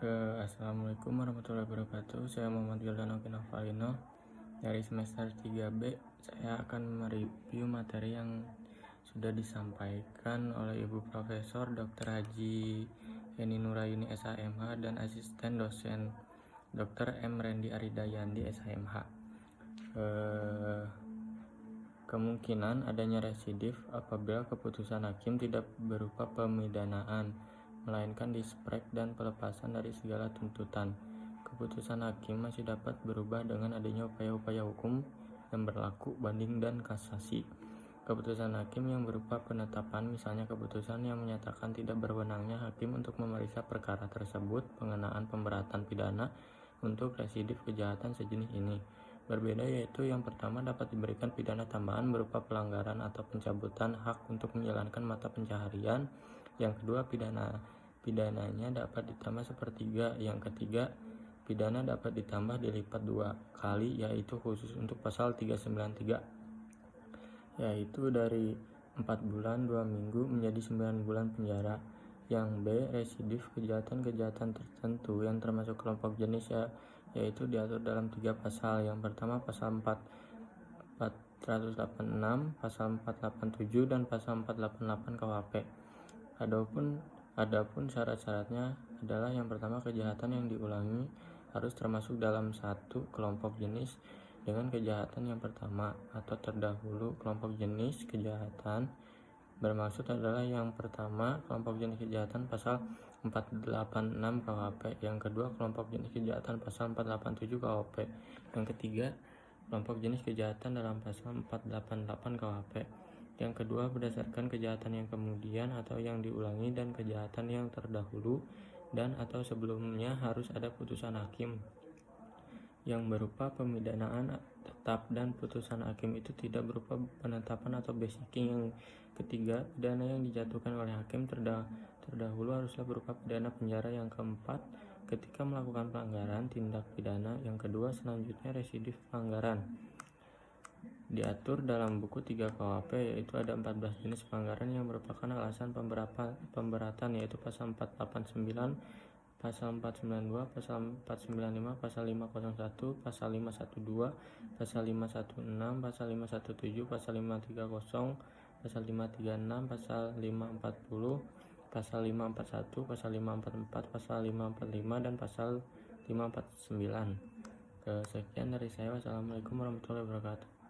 Assalamualaikum warahmatullahi wabarakatuh. Saya Muhammad Giordano Kinavalino dari semester 3B. Saya akan mereview materi yang sudah disampaikan oleh Ibu Profesor Dr. Haji Yeni Nurayuni SHMH dan asisten dosen Dr. M. Rendi Aridayandi SHMH. Kemungkinan adanya residif apabila keputusan hakim tidak berupa pemidanaan, melainkan disprek dan pelepasan dari segala tuntutan. Keputusan hakim masih dapat berubah dengan adanya upaya-upaya hukum yang berlaku, banding dan kasasi. Keputusan hakim yang berupa penetapan, misalnya keputusan yang menyatakan tidak berwenangnya hakim untuk memeriksa perkara tersebut, pengenaan pemberatan pidana untuk residif kejahatan sejenis ini. Berbeda, yaitu yang pertama dapat diberikan pidana tambahan berupa pelanggaran atau pencabutan hak untuk menjalankan mata pencaharian. Yang kedua, pidananya dapat ditambah sepertiga. Yang ketiga, pidana dapat ditambah dilipat 2 kali, yaitu khusus untuk pasal 393, yaitu dari 4 bulan 2 minggu menjadi 9 bulan penjara. Yang B, residif kejahatan-kejahatan tertentu yang termasuk kelompok jenis yaitu diatur dalam 3 pasal. Yang pertama pasal 486, pasal 487 dan pasal 488 KUHP. Adapun syarat-syaratnya adalah yang pertama, kejahatan yang diulangi harus termasuk dalam satu kelompok jenis dengan kejahatan yang pertama atau terdahulu. Kelompok jenis kejahatan bermaksud adalah yang pertama, kelompok jenis kejahatan pasal 486 KUHP. Yang kedua, kelompok jenis kejahatan pasal 487 KUHP. Yang ketiga, kelompok jenis kejahatan dalam pasal 488 KUHP. Yang kedua, berdasarkan kejahatan yang kemudian atau yang diulangi dan kejahatan yang terdahulu dan atau sebelumnya harus ada putusan hakim yang berupa pemidanaan tetap, dan putusan hakim itu tidak berupa penetapan atau basiking. Yang ketiga, pidana yang dijatuhkan oleh hakim terdahulu haruslah berupa pidana penjara. Yang keempat, ketika melakukan pelanggaran tindak pidana. Yang kedua, selanjutnya residif pelanggaran diatur dalam buku 3 KUHP, yaitu ada 14 jenis pelanggaran yang merupakan alasan pemberatan, yaitu pasal 489, pasal 492, pasal 495, pasal 501, pasal 512, pasal 516, pasal 517, pasal 530, pasal 536, pasal 540, pasal 541, pasal 544, pasal 545 dan pasal 549. Sekian dari saya. Wassalamualaikum warahmatullahi wabarakatuh.